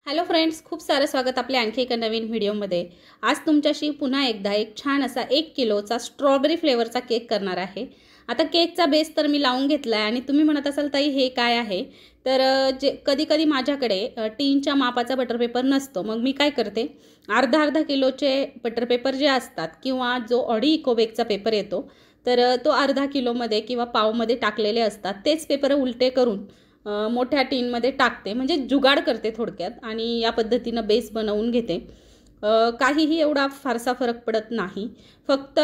Hello friends, खूप सारं स्वागत आपल्या आणखी एका नवीन व्हिडिओमध्ये। आज तुमच्याशी पुन्हा एकदा एक छान असा 1 किलोचा स्ट्रॉबेरी फ्लेवरचा केक करणार आहे। आता केकचा बेस तर मी लावून घेतला आहे आणि तुम्ही म्हणत असाल ताई हे काय आहे, तर जे कधी-कधी माझ्याकडे टीनच्या मापाचा बटर पेपर नसतो। मग मी काय करते, अर्धा किलोचे बटर पेपर जे असतात किंवा जो ऑडी इकोबेकचा पेपर येतो, तर तो अर्धा किलोमध्ये किंवा पावमध्ये टाकलेले असतात। तेच पेपर उलटे करून मोठ्या टीनमध्ये टाकते, म्हणजे जुगाड करते थोडक्यात आणि या पद्धतीनं बेस बनवून घेते। काहीही एवढा फारसा फरक पडत नाही, फक्त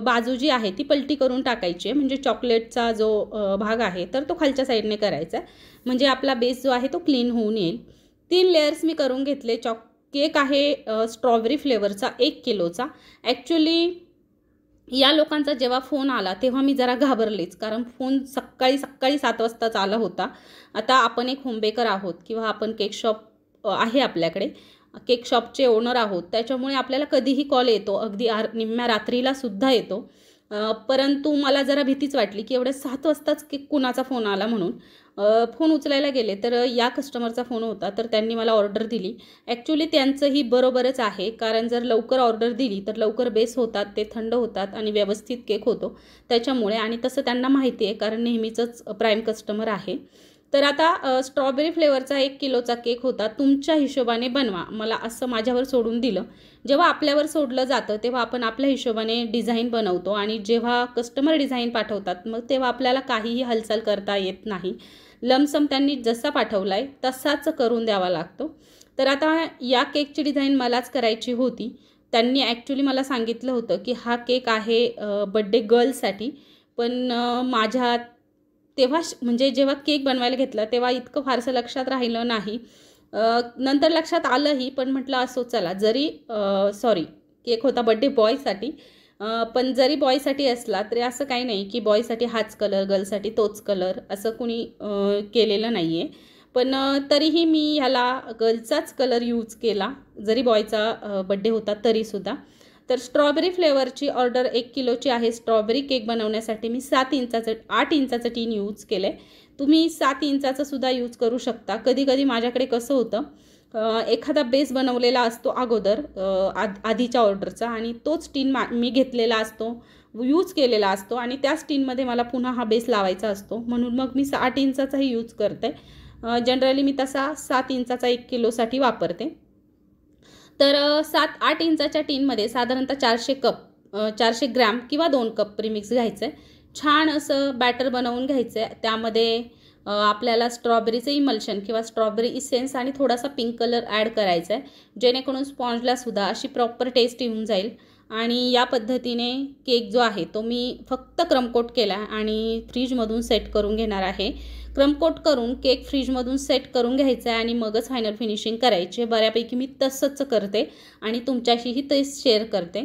बाजू जी आहे ती पलटी करून टाकायची आहे, म्हणजे चॉकलेटचा जो भाग आहे तर तो खालच्या साईडने करायचा आहे, म्हणजे आपला बेस जो आहे तो क्लीन होऊन येईल। 3 लेयर्स मी करून घेतले। केक आहे स्ट्रॉबेरी फ्लेवरचा 1 किलोचा। ॲक्च्युली या लोकांचा जेव्हा फोन आला तेव्हा मी जरा घाबरलेच, कारण फोन सकाळी 7 वाजताच आला होता। आता आपण एक होम बेकर आहोत किंवा आपण केक शॉप आहे आपल्याकडे, केक शॉपचे ओनर आहोत, त्याच्यामुळे आपल्याला कधीही कॉल येतो, अगदी निम्म्या रात्रीला सुद्धा येतो। परंतु मला जरा भीतीच वाटली की एवढ्या 7 वाजताच की कुणाचा फोन आला म्हणून। फोन उचलायला गेले तर या कस्टमरचा फोन होता, तर त्यांनी मला ऑर्डर दिली। ॲक्च्युली त्यांचंही बरोबरच आहे, कारण जर लवकर ऑर्डर दिली तर लवकर बेस होतात, ते थंड होतात आणि व्यवस्थित केक होतो त्याच्यामुळे, आणि तसं त्यांना माहिती आहे कारण नेहमीचंच प्राईम कस्टमर आहे। तर आता स्ट्रॉबेरी फ्लेवरचा 1 किलोचा केक होता। तुमच्या हिशोबाने बनवा, मला असं माझ्यावर सोडून दिलं। जेव्हा आपल्यावर सोडलं जातं तेव्हा आपण आपल्या हिशोबाने डिझाईन बनवतो, आणि जेव्हा कस्टमर डिझाईन पाठवतात मग तेव्हा आपल्याला काहीही हालचाल करता येत नाही। लमसम त्यांनी जसा पाठवला आहे तसाच करून द्यावा लागतो। तर आता या केकची डिझाईन मलाच करायची होती। त्यांनी ॲक्च्युली मला सांगितलं होतं की हा केक आहे बड्डे गर्लसाठी, पण माझ्या तेव्हा म्हणजे जेव्हा केक बनवायला घेतला तेव्हा इतकं फारसं लक्षात राहिलं नाही। नंतर लक्षात आलंही, पण म्हटलं असो चला, जरी सॉरी केक होता बड्डे बॉयसाठी, पण जरी बॉयसाठी असला तरी असं काही नाही की बॉयसाठी हाच कलर, गर्लसाठी तोच कलर, असं कुणी केलेलं नाही आहे। पण तरीही मी ह्याला गर्लचाच कलर यूज केला, जरी बॉयचा बड्डे होता तरीसुद्धा। तर स्ट्रॉबेरी फ्लेवरची ऑर्डर 1 किलोची आहे। स्ट्रॉबेरी केक बनवण्यासाठी मी 8 इंचाचं टीन यूज केलं आहे। तुम्ही 7 इंचाचं सुद्धा यूज करू शकता। कधी माझ्याकडे कसं होतं, एखादा बेस बनवलेला असतो अगोदर आधीच्या ऑर्डरचा, आणि तोच टीन मी घेतलेला असतो, यूज केलेला असतो, आणि त्याच टीनमध्ये मला पुन्हा हा बेस लावायचा असतो, म्हणून मग मी 8 इंचाचाही यूज करते। जनरली मी तसा 7 इंचाचा 1 किलोसाठी वापरते। तर 7-8 इंचाच्या टीनमध्ये साधारणतः 400 ग्रॅम किंवा 2 कप प्रीमिक्स घ्यायचं आहे। छान असं बॅटर बनवून घ्यायचं आहे। त्यामध्ये आपल्याला स्ट्रॉबेरीचं इमल्शन किंवा स्ट्रॉबेरी इसेन्स आणि थोडासा पिंक कलर ॲड करायचा आहे, जेणेकरून स्पॉन्जलासुद्धा अशी प्रॉपर टेस्ट येऊन जाईल। आणि या पद्धतीने केक जो आहे तो मी फक्त क्रमकोट केला आणि फ्रीजमधून सेट करून घेणार आहे। क्रमकोट करून केक फ्रीजमधून सेट करून घ्यायचा आहे आणि मगच फायनल फिनिशिंग करायची। बऱ्यापैकी मी तसंच करते आणि तुमच्याशीही तेच शेअर करते।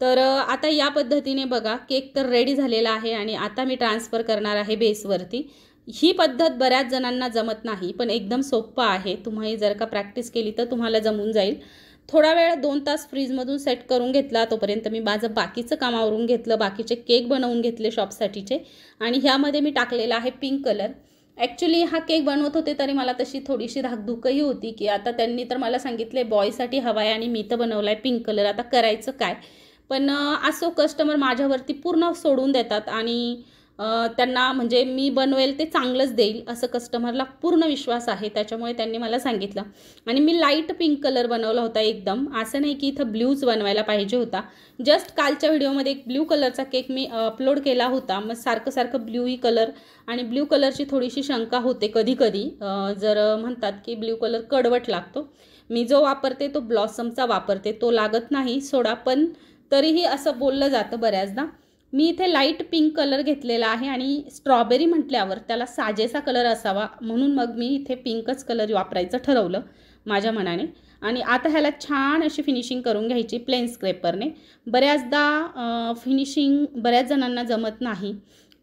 तर आता या पद्धतीने बघा, केक तर रेडी झालेला आहे आणि आता मी ट्रान्सफर करणार आहे बेसवरती। ही पद्धत बऱ्याच जणांना जमत नाही, पण एकदम सोपं आहे। तुम्ही जर का प्रॅक्टिस केली तर तुम्हाला जमून जाईल। थोडा वेळ 2 तास फ्रीजमधून सेट करून घेतला, तोपर्यंत मी माझं बाकीचं काम आवरून घेतलं, बाकीचे केक बनवून घेतले शॉपसाठीचे, आणि ह्यामध्ये मी टाकलेला आहे पिंक कलर। ॲक्च्युली हा केक बनवत होते तरी मला तशी थोडीशी धाकधुकही होती की आता त्यांनी तर मला सांगितले बॉयसाठी हवा आहे आणि मी तर बनवला आहे पिंक कलर, आता करायचं काय। पण असो, कस्टमर माझ्यावरती पूर्ण सोडून देतात आणि त्यांना म्हणजे मी बनवेल ते चांगलंच देईल असं कस्टमरला पूर्ण विश्वास आहे, त्याच्यामुळे त्यांनी मला सांगितलं। आणि मी लाईट पिंक कलर बनवला होता एकदम, असं नाही की इथं ब्ल्यूज बनवायला पाहिजे होता। जस्ट कालच्या व्हिडिओमध्ये एक ब्ल्यू कलरचा केक मी अपलोड केला होता, मग सारखं ब्ल्यूही कलर आणि ब्ल्यू कलरची थोडीशी शंका होते कधी जर म्हणतात की ब्ल्यू कलर कडवट लागतो। मी जो वापरते तो ब्लॉसमचा वापरते, तो लागत नाही सोडा, पण तरीही असं बोललं जातं बऱ्याचदा। मी इथे लाईट पिंक कलर घेतलेला आहे आणि स्ट्रॉबेरी म्हटल्यावर त्याला साजेसा कलर असावा, म्हणून मग मी इथे पिंकच कलर वापरायचं ठरवलं माझ्या मनाने। आणि आता ह्याला छान अशी फिनिशिंग करून घ्यायची प्लेन स्क्रेपरने। बऱ्याचदा फिनिशिंग बऱ्याच जणांना जमत नाही,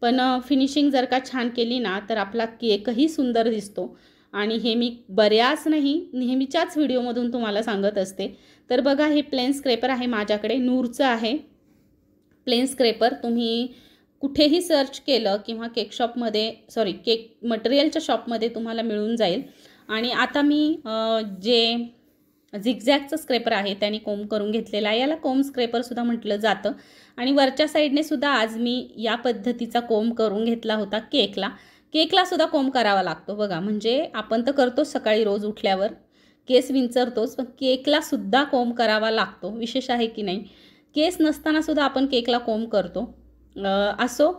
पण फिनिशिंग जर का छान केली ना तर आपला केकही सुंदर दिसतो, आणि हे मी बऱ्याच नाही नेहमीच्याच व्हिडिओमधून तुम्हाला सांगत असते। तर बघा, हे प्लेन स्क्रेपर आहे माझ्याकडे, नूरचं आहे प्लेन स्क्रेपर। तुम्ही कुठेही सर्च केलं किंवा केक शॉपमध्ये केक मटेरियलच्या शॉपमध्ये तुम्हाला मिळून जाईल। आणि आता मी जे झिगझॅगचं स्क्रेपर आहे त्याने कोंब करून घेतलेला आहे. याला कोंब स्क्रेपरसुद्धा म्हटलं जातं. आणि वरच्या साईडने सुद्धा आज मी या पद्धतीचा कोंब करून घेतला होता केकला सुद्धा कोंब करावा लागतो बघा. म्हणजे आपण तर करतोच सकाळी रोज उठल्यावर केस विंचरतोच, पण केकला सुद्धा कोंब करावा लागतो. विशेष आहे की नाही. केस नसताना सुद्धा आपण केकला कोंब करतो. असो,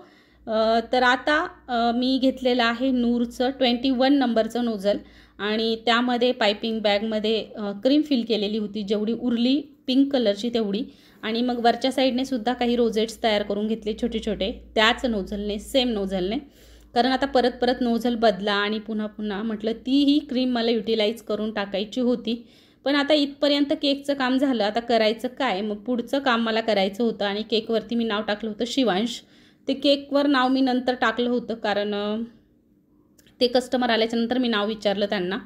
तर आता मी घेतलेलं आहे नूरचं 21 नंबरचं नोझल आणि त्यामध्ये पायपिंग बॅगमध्ये क्रीम फिल केलेली होती, जेवढी उरली पिंक कलरची तेवढी. आणि मग वरच्या साईडने सुद्धा काही रोजेट्स तयार करून घेतले छोटे छोटे त्याच नोझलने, सेम नोझलने. कारण आता परत परत नोझल बदला आणि पुन्हा पुन्हा म्हटलं तीही क्रीम मला युटिलाइज करून टाकायची होती. पण आता इथपर्यंत केकचं काम झालं, आता करायचं काय. मग पुढचं काम मला करायचं होतं आणि केकवरती मी नाव टाकलं होतं शिवांश. ते केकवर नाव मी नंतर टाकलं होतं कारण ते कस्टमर आल्याच्यानंतर मी नाव विचारलं त्यांना.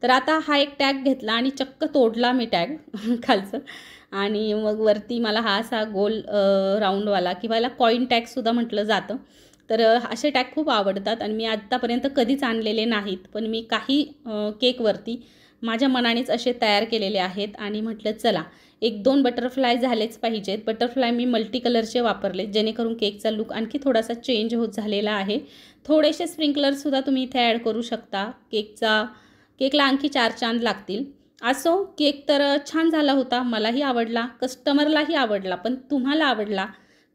तर आता हा एक टॅग घेतला आणि चक्क तोडला मी टॅग खालचं. आणि मग वरती मला हा असा गोल राऊंडवाला किंवा याला कॉईन टॅगसुद्धा म्हटलं जातं. तर असे टॅग खूप आवडतात आणि मी आत्तापर्यंत कधीच आणलेले नाहीत. पण मी काही केकवरती माझ्या मनानेच असे तयार केलेले आहेत आणि म्हटलं चला 1-2 बटरफ्लाय झालेच पाहिजेत. बटरफ्लाय मी मल्टी कलरचे वापरले जेणेकरून केकचा लुक आणखी थोडासा चेंज होत झालेला आहे. थोडेसे स्प्रिंकलरसुद्धा तुम्ही इथे ॲड करू शकता. केकला आणखी 4 चांद लागतील. असो, केक तर छान झाला होता. मलाही आवडला, कस्टमरलाही आवडला. पण तुम्हाला आवडला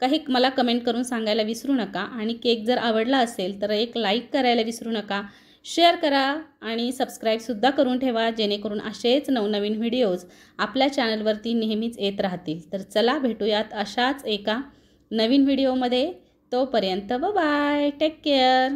का हे मला कमेंट करून सांगायला विसरू नका. आणि केक जर आवडला असेल तर एक लाईक करायला विसरू नका, शेअर करा आणि सबस्क्राईबसुद्धा करून ठेवा जेणेकरून असेच नवनवीन व्हिडिओज आपल्या चॅनलवरती नेहमीच येत राहतील. तर चला भेटूयात अशाच एका नवीन व्हिडिओमध्ये. तोपर्यंत बाय, टेक केअर.